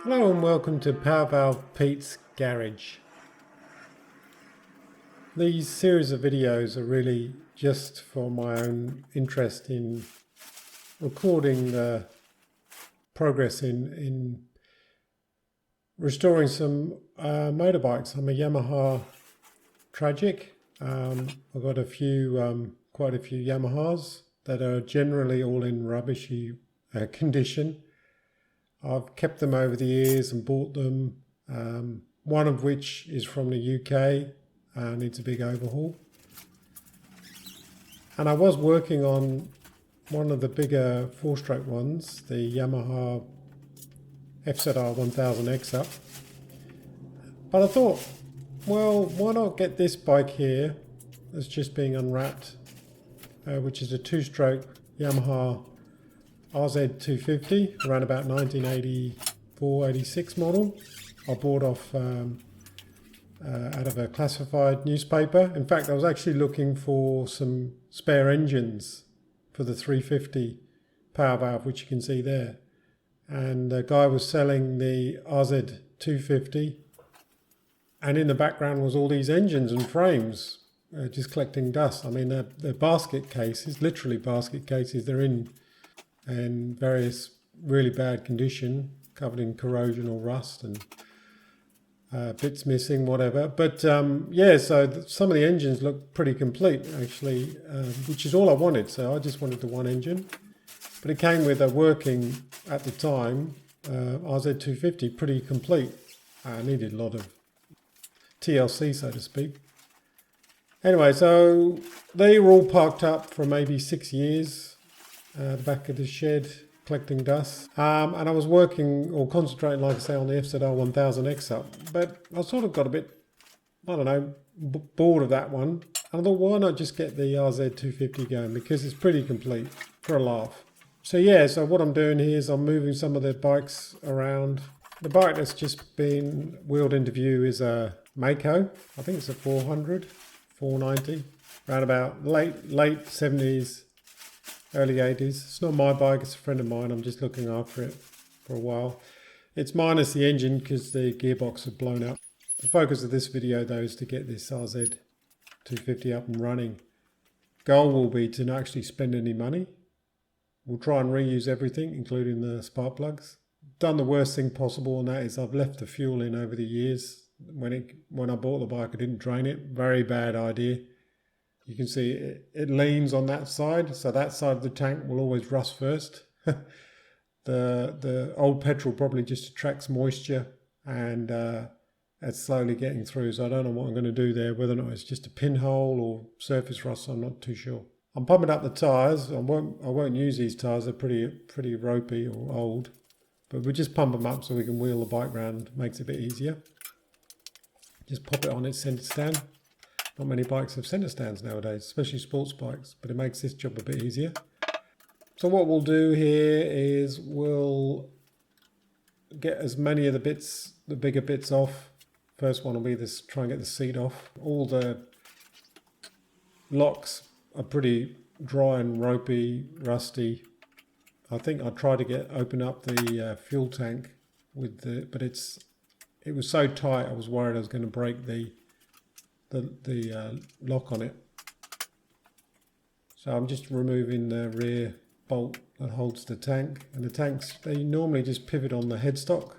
Hello and welcome to Power Valve Pete's Garage. These series of videos are really just for my own interest in recording the progress in restoring some motorbikes. I'm a Yamaha Tragic. I've got quite a few Yamahas that are generally all in rubbishy condition. I've kept them over the years and bought them, one of which is from the UK, needs a big overhaul. And I was working on one of the bigger four-stroke ones, the Yamaha RZ1000 up. But I thought, well, why not get this bike here that's just being unwrapped, which is a two-stroke Yamaha RZ250, around about 1984-86 model. I bought off out of a classified newspaper. In fact, I was actually looking for some spare engines for the 350 power valve, which you can see there. And the guy was selling the RZ250, and in the background was all these engines and frames just collecting dust. I mean, they're basket cases, literally basket cases. They're in various really bad condition, covered in corrosion or rust and bits missing, whatever. But yeah, so some of the engines look pretty complete actually, which is all I wanted. So I just wanted the one engine, but it came with a working, at the time, RZ250, pretty complete. I needed a lot of TLC, so to speak. Anyway, so they were all parked up for maybe 6 years. The back of the shed, collecting dust. And I was working or concentrating, like I say, on the RZ1000 up. But I sort of got a bit, I don't know, bored of that one. And I thought, why not just get the RZ250 going? Because it's pretty complete, for a laugh. So yeah, so what I'm doing here is I'm moving some of the bikes around. The bike that's just been wheeled into view is a Mako. I think it's a 400, 490, around about late 70s. Early 80s. It's not my bike, it's a friend of mine. I'm just looking after it for a while. It's minus the engine because the gearbox had blown up. The focus of this video though is to get this RZ250 up and running. Goal will be to not actually spend any money. We'll try and reuse everything, including the spark plugs. Done the worst thing possible, and that is I've left the fuel in over the years. When I bought the bike, I didn't drain it. Very bad idea. You can see it leans on that side, so that side of the tank will always rust first. The old petrol probably just attracts moisture, and it's slowly getting through. So I don't know what I'm going to do there, whether or not it's just a pinhole or surface rust. I'm not too sure. I'm pumping up the tyres. I won't use these tyres. They're pretty ropey or old, but we'll just pump them up so we can wheel the bike round. Makes it a bit easier. Just pop it on its centre stand. Not many bikes have centre stands nowadays, especially sports bikes, but it makes this job a bit easier. So what we'll do here is we'll get as many of the bits, the bigger bits off. First one will be this, try and get the seat off. All the locks are pretty dry and ropey, rusty. I think I tried to open up the fuel tank with but it was so tight I was worried I was going to break the lock on it. So I'm just removing the rear bolt that holds the tank, and the tanks, they normally just pivot on the headstock.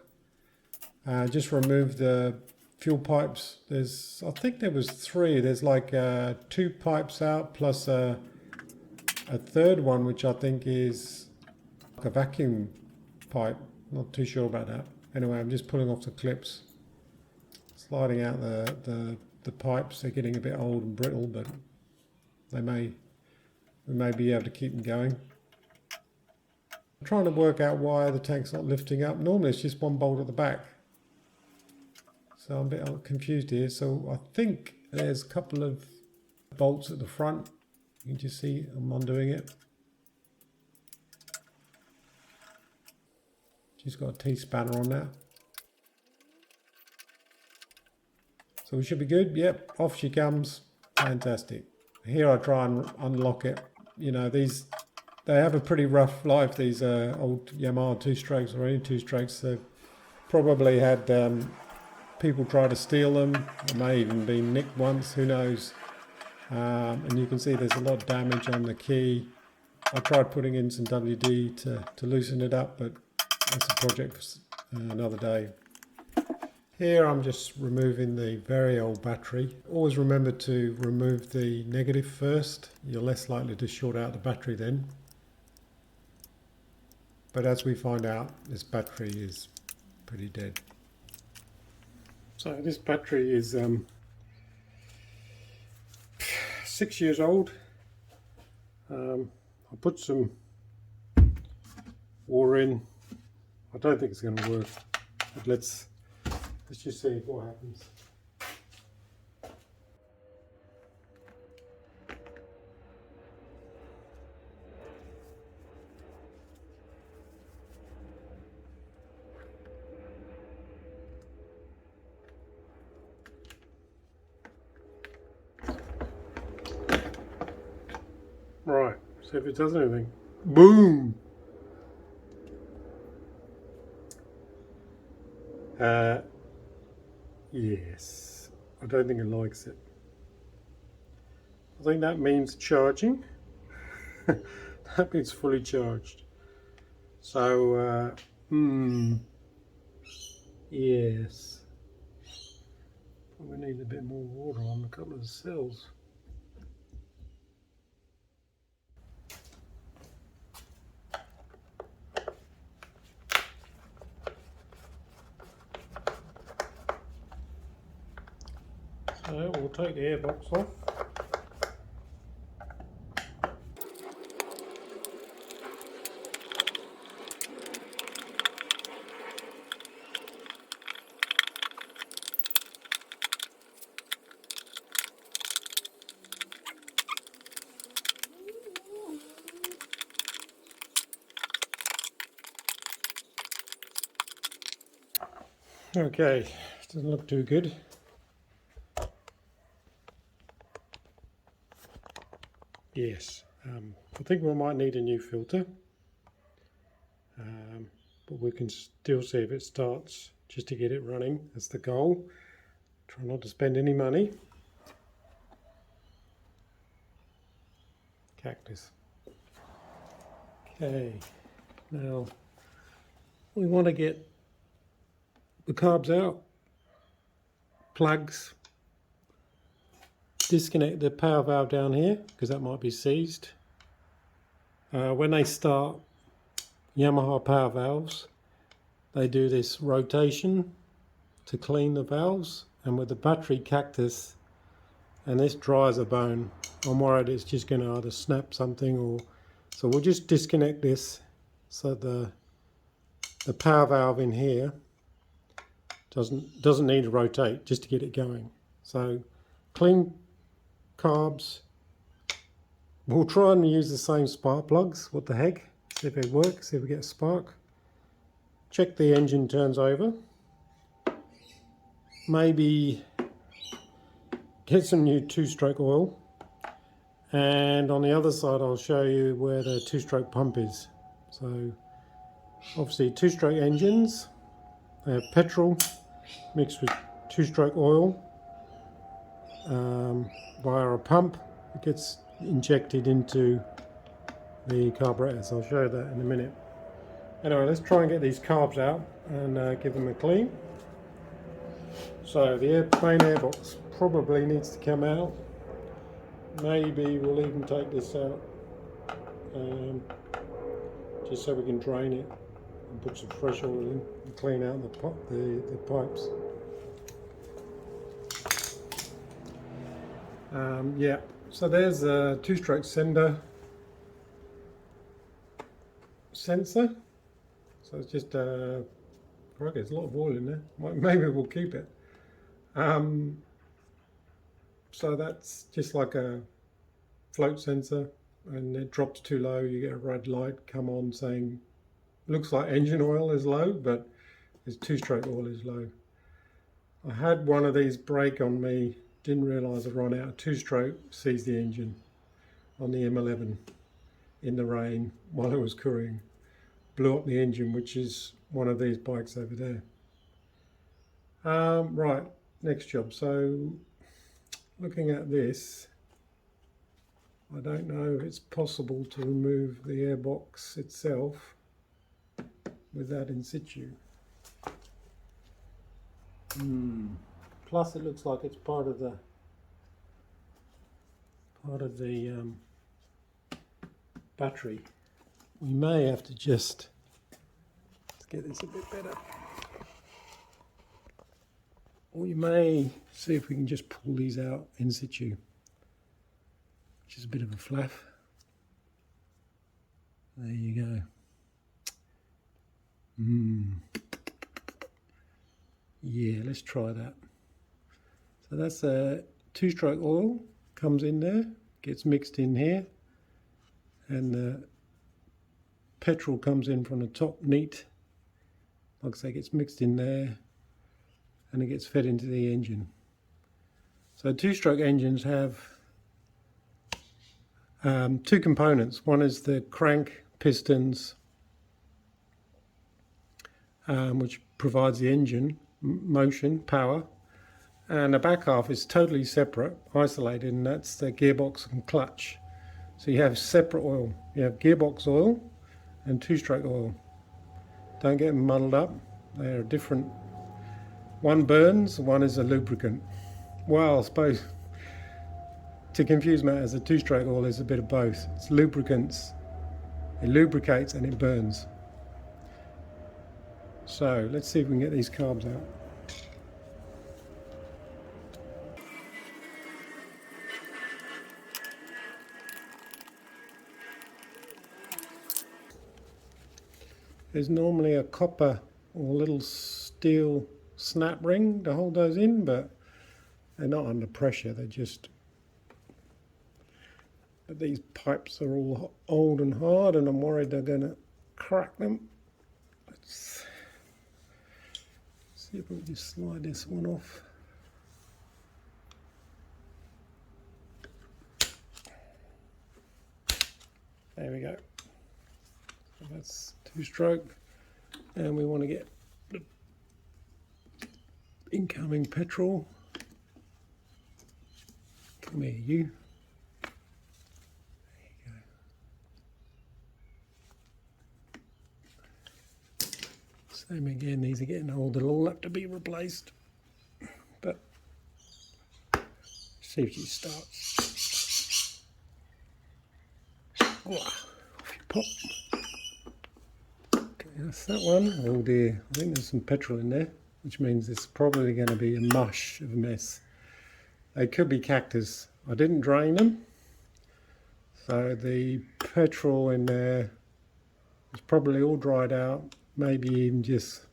Just remove the fuel pipes. I think there was 3. There's like 2 pipes out plus a third one, which I think is like a vacuum pipe. Not too sure about that. Anyway, I'm just pulling off the clips, sliding out the pipes. They're getting a bit old and brittle, but we may be able to keep them going. I'm trying to work out why the tank's not lifting up. Normally it's just one bolt at the back, so I'm a bit confused here. So I think there's a couple of bolts at the front. You can just see I'm undoing it. Just got a T-spanner on that. So we should be good. Yep, off she comes. Fantastic. Here I try and unlock it. You know, they have a pretty rough life, these old Yamaha two-strokes or any two-strokes. So Probably had people try to steal them. It may even been nicked once, who knows. And you can see there's a lot of damage on the key. I tried putting in some WD to loosen it up, but that's a project for another day. Here I'm just removing the very old battery. Always remember to remove the negative first. You're less likely to short out the battery then. But as we find out, this battery is pretty dead. So this battery is 6 years old. I put some water in. I don't think it's going to work, but let's just see what happens. Right, see if it does anything. Boom! Yes, I don't think it likes it. I think that means charging. That means fully charged. So, yes. Probably need a bit more water on a couple of the cells. So we'll take the airbox off. Okay, doesn't look too good. Yes, I think we might need a new filter, but we can still see if it starts, just to get it running. That's the goal. Try not to spend any money. Cactus. Okay, now we want to get the carbs out, plugs, disconnect the power valve down here because that might be seized. When they start, Yamaha power valves, they do this rotation to clean the valves, and with the battery cactus and this dry as a bone, I'm worried it's just going to either snap something, or so we'll just disconnect this so the power valve in here doesn't need to rotate, just to get it going. So clean carbs. We'll try and use the same spark plugs. What the heck? See if it works, see if we get a spark. Check the engine turns over. Maybe get some new two-stroke oil. And on the other side I'll show you where the two-stroke pump is. So obviously two-stroke engines, they have petrol mixed with two-stroke oil via a pump. It gets injected into the carburetors. I'll show you that in a minute. Anyway, let's try and get these carbs out and give them a clean. So the main airbox probably needs to come out. Maybe we'll even take this out just so we can drain it and put some fresh oil in and clean out the pipes. Yeah, so there's a two-stroke sensor. So it's just okay, there's a lot of oil in there. Maybe we'll keep it. So that's just like a float sensor, and it drops too low, you get a red light come on saying looks like engine oil is low, but it's two-stroke oil is low. I had one of these break on me, didn't realise I'd run out. Two-stroke seized the engine on the M11 in the rain while it was couriering. Blew up the engine, which is one of these bikes over there. Right, next job. So looking at this, I don't know if it's possible to remove the airbox itself with that in situ. Plus it looks like it's part of the battery. We may have to just, let's get this a bit better. We may see if we can just pull these out in situ, which is a bit of a flaff. There you go. Yeah, let's try that. So that's a 2-stroke oil, comes in there, gets mixed in here, and the petrol comes in from the top neat. Like I say, gets mixed in there, and it gets fed into the engine. So 2-stroke engines have 2 components. One is the crank pistons, which provides the engine motion, power, and the back half is totally separate, isolated, and that's the gearbox and clutch. So you have separate oil. You have gearbox oil and 2-stroke oil. Don't get them muddled up. They are different. One burns, one is a lubricant. Well, I suppose to confuse matters, the 2-stroke oil is a bit of both. It's lubricants, it lubricates and it burns. So let's see if we can get these carbs out. There's normally a copper or little steel snap ring to hold those in, but they're not under pressure, they're just... But these pipes are all old and hard, and I'm worried they're going to crack them. Let's see if we can just slide this one off. There we go. So that's 2-stroke, and we want to get the incoming petrol. Come here, you. Same again, these are getting old, they'll all have to be replaced. But see if she starts. Oh, off you pop. Okay, that's that one. Oh dear, I think there's some petrol in there, which means it's probably going to be a mush of a mess. They could be cactus. I didn't drain them, so the petrol in there is probably all dried out. Maybe even just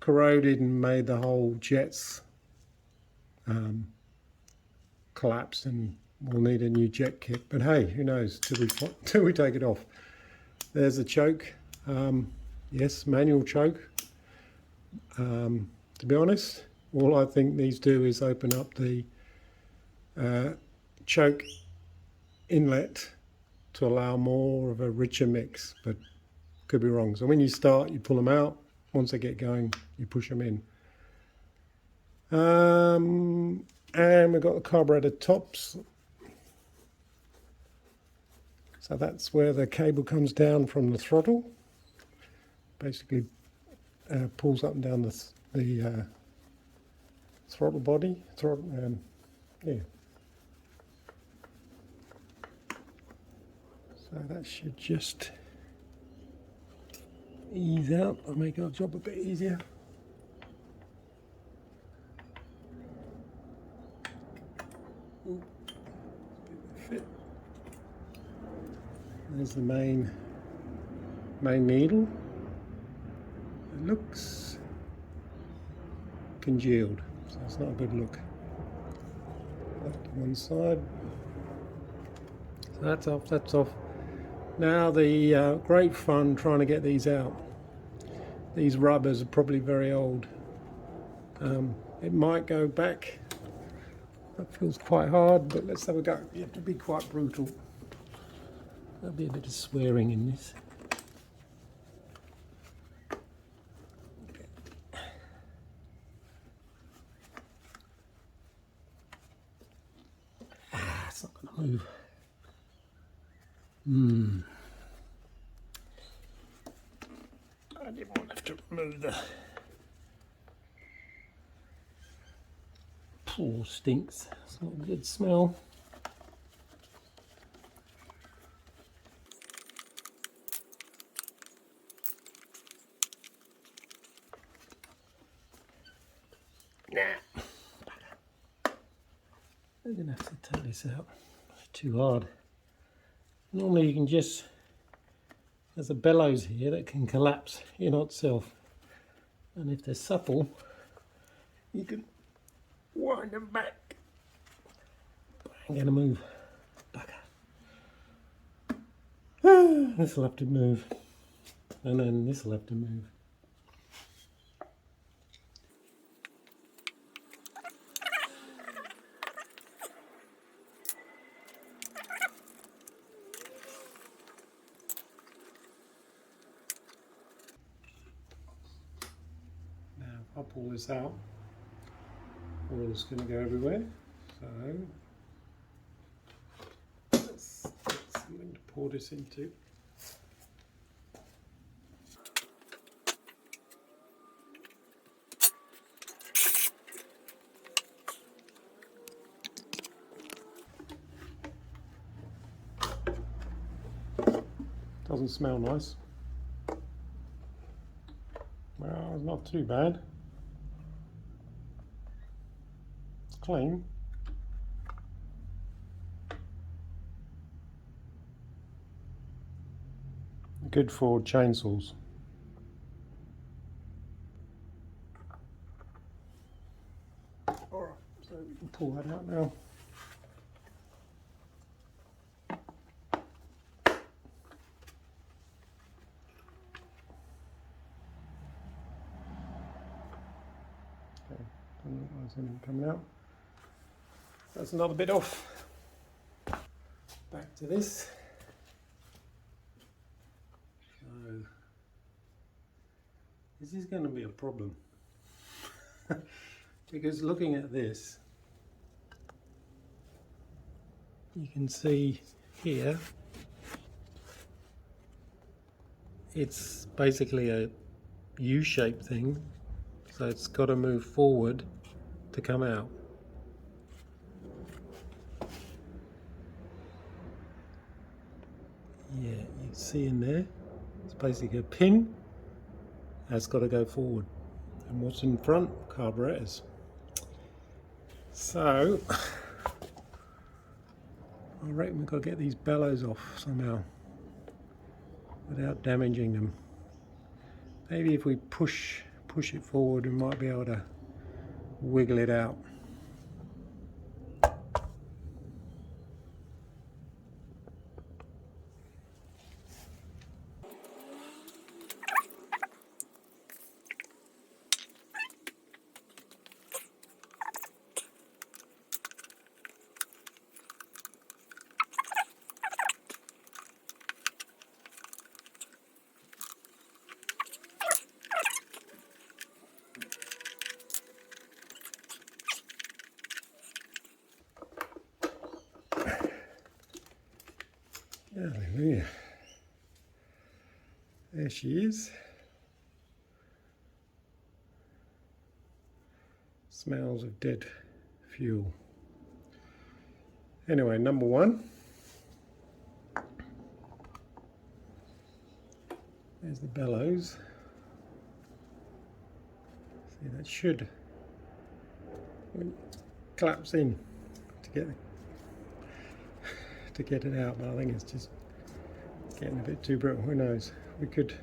corroded and made the whole jets collapse, and we'll need a new jet kit. But hey, who knows till we take it off. There's a choke. Yes, manual choke. To be honest, all I think these do is open up the choke inlet to allow more of a richer mix, but could be wrong. So when you start, you pull them out. Once they get going, you push them in. And we've got the carburetor tops. So that's where the cable comes down from the throttle. Basically pulls up and down the throttle body. Yeah. So that should just ease out and make our job a bit easier. Fit. There's the main needle. It looks congealed, so it's not a good look. That to one side. So that's off, that's off. Now the great fun trying to get these out. These rubbers are probably very old. It might go back. That feels quite hard, but let's have a go. You have to be quite brutal. There'll be a bit of swearing in this. move. I didn't want to have to remove the pool. Stinks. It's not a good smell. Nah. I'm gonna have to take this out. It's too hard. Normally you can just, there's a bellows here that can collapse in itself, and if they're supple you can wind them back. I'm gonna move. This will have to move, and then this will have to move. Now if I pull this out, oil's going to go everywhere, so let's get something to pour this into. Doesn't smell nice. Well, it's not too bad. It's clean. Good for chainsaws. Alright, so we can pull that out now. There's anything coming out. That's another bit off. Back to this. So this is going to be a problem because looking at this, you can see here it's basically a U-shaped thing, so it's got to move forward to come out. Yeah, you can see in there, it's basically a pin that's got to go forward. And what's in front? Carburetors. So, I reckon we've got to get these bellows off somehow without damaging them. Maybe if we push it forward, we might be able to wiggle it out. Hallelujah. There she is. Smells of dead fuel. Anyway, number one. There's the bellows. See, that should collapse in to get it out, but I think it's just getting a bit too brittle. Who knows? We could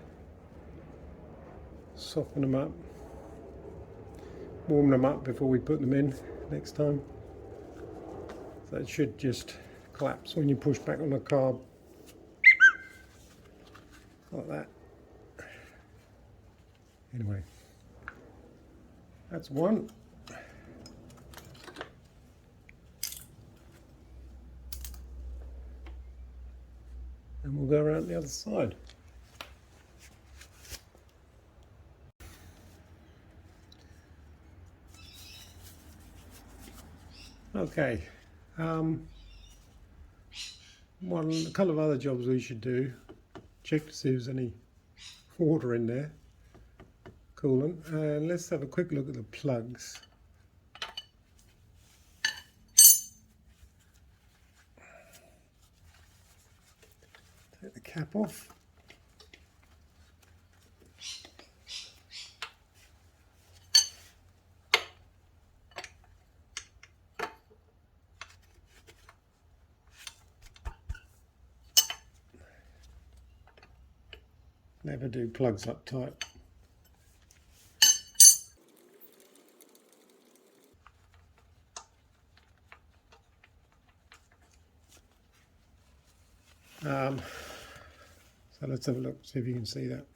soften them up, warm them up before we put them in next time. So it should just collapse when you push back on the carb, like that. Anyway, that's one. And we'll go around the other side. Okay, a couple of other jobs we should do. Check to see if there's any water in there, coolant, and let's have a quick look at the plugs. Take the cap off. Never do plugs up tight. So let's have a look, see if you can see that.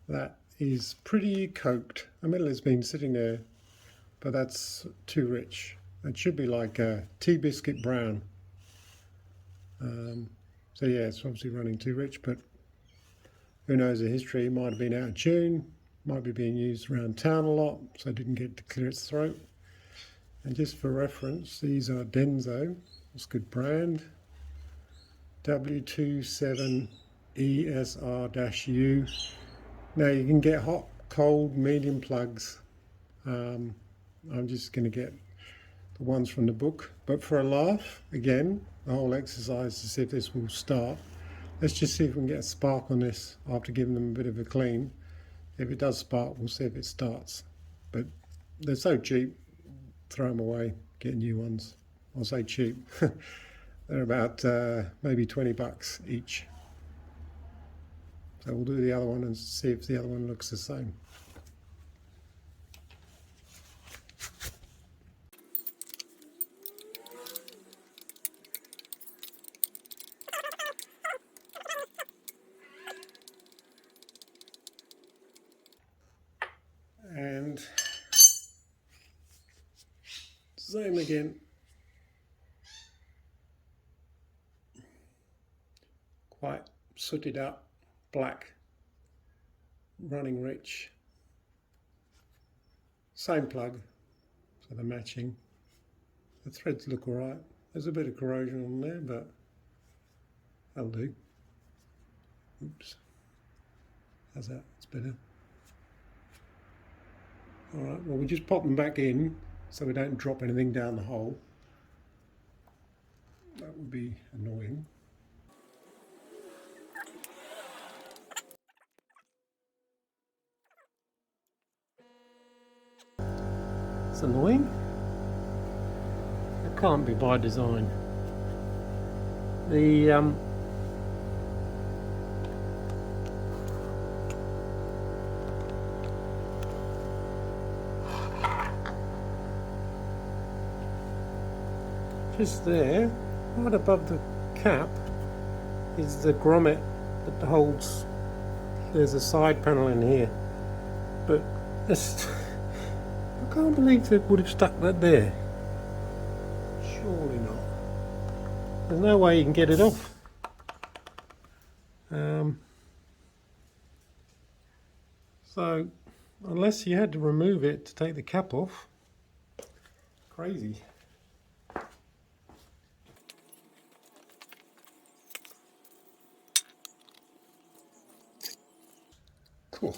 That is pretty coked. The middle has been sitting there, but that's too rich. It should be like a tea biscuit brown. So yeah, it's obviously running too rich, but who knows the history. It might have been out of tune, might be being used around town a lot, so it didn't get to clear its throat. And just for reference, these are Denso, that's a good brand. W27 ESR-U. Now you can get hot, cold, medium plugs. I'm just going to get the ones from the book, but for a laugh, again, the whole exercise to see if this will start. Let's just see if we can get a spark on this after giving them a bit of a clean. If it does spark, we'll see if it starts. But they're so cheap, throw them away, get new ones. I'll say cheap. They're about maybe 20 bucks each. So we'll do the other one and see if the other one looks the same. And same again. Quite sooted up, black, running rich. Same plug, so they're matching. The threads look alright. There's a bit of corrosion on there, but that'll do. Oops. How's that? It's better. Alright, well we just pop them back in so we don't drop anything down the hole. That would be annoying. It's annoying. It can't be by design. The just there, right above the cap, is the grommet that holds. There's a side panel in here, but this. I can't believe they would have stuck that there. Surely not. There's no way you can get it off. So, unless you had to remove it to take the cap off, crazy. Cool.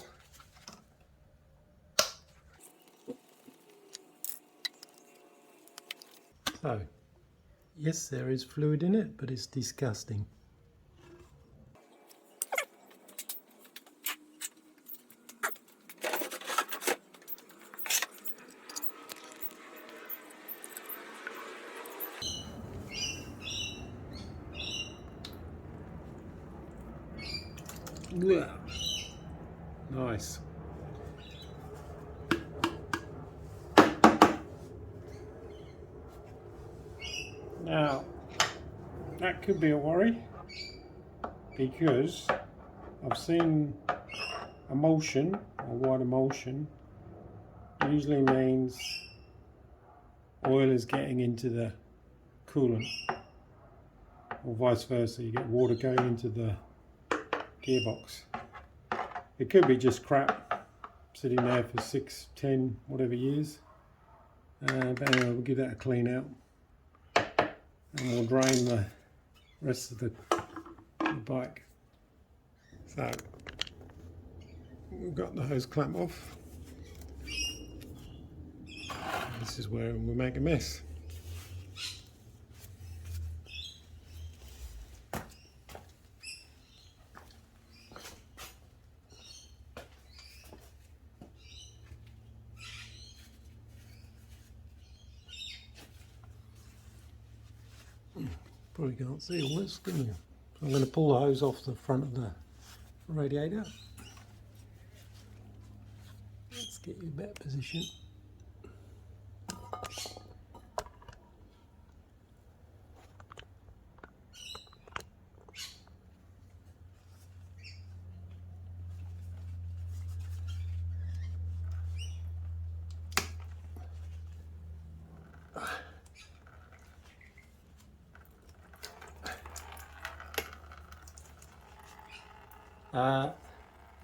So, yes, there is fluid in it, but it's disgusting. Yeah. Nice. Now, that could be a worry because I've seen emulsion or white emulsion usually means oil is getting into the coolant, or vice versa, you get water going into the gearbox. It could be just crap sitting there for 6, 10, whatever years, but anyway, we'll give that a clean out. and we'll drain the rest of the bike. So we've got the hose clamp off. This is where we make a mess. Probably can't see all this, can you? So I'm going to pull the hose off the front of the radiator. Let's get you a better position.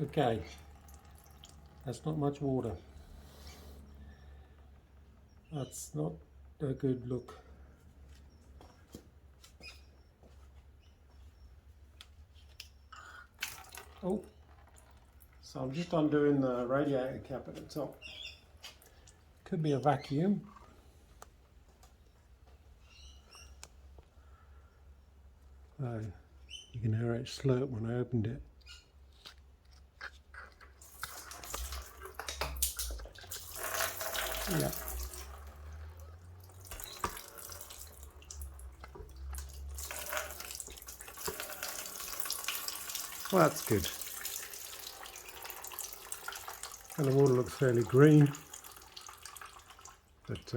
Okay, that's not much water. That's not a good look. Oh, so I'm just undoing the radiator cap at the top. Could be a vacuum. So you can hear it slurp when I opened it. Yeah. Well, that's good. And the water looks fairly green, but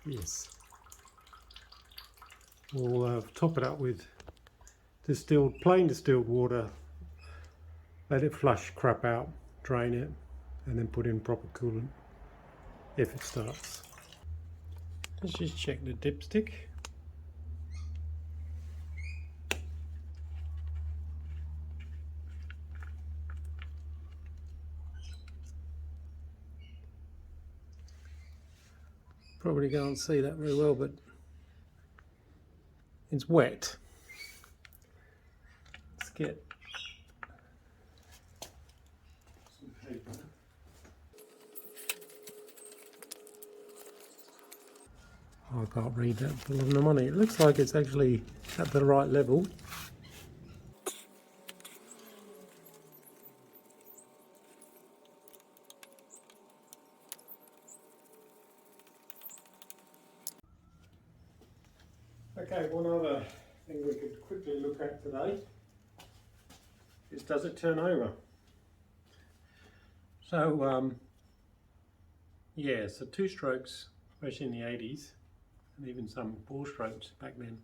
yes. We'll top it up with plain distilled water, let it flush crap out, drain it, and then put in proper coolant if it starts. Let's just check the dipstick. Probably can't see that very well, but it's wet. Let's get some paper. Oh, I can't read that for the money. It looks like it's actually at the right level. Okay, one other thing we could quickly look at today is, does it turn over? So yeah, so 2 strokes, especially in the 80s, and even some 4 strokes back then.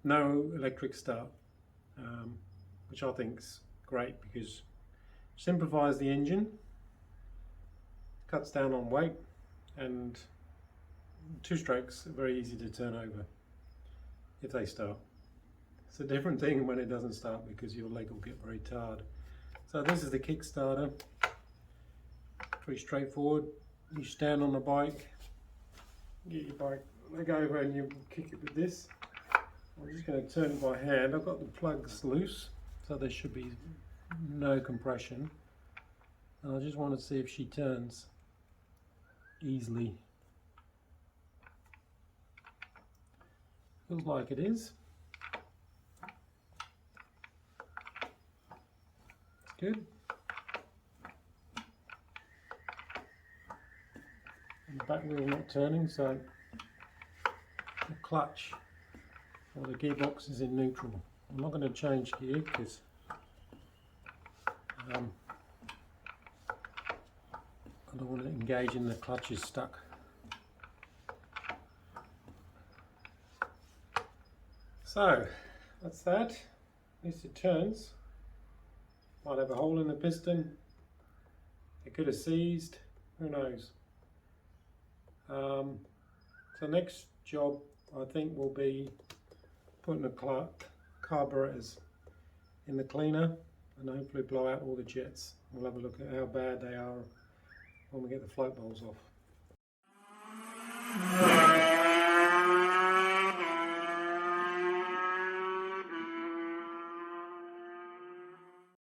No electric start, which I think's great because it simplifies the engine, cuts down on weight, and 2 strokes are very easy to turn over if they start. It's a different thing when it doesn't start because your leg will get very tired. So this is the Kickstarter. Pretty straightforward. You stand on the bike, get your bike leg over, and you kick it with this. I'm just going to turn it by hand. I've got the plugs loose, so there should be no compression. And I just want to see if she turns easily. Feels like it is. Good. And the back wheel not turning, so the clutch or the gearbox is in neutral. I'm not going to change gear because I don't want to engage in the clutch is stuck. So that's that. At least it turns. Might have a hole in the piston. It could have seized. Who knows? So next job I think will be putting the carburetors in the cleaner and hopefully blow out all the jets. We'll have a look at how bad they are when we get the float bowls off.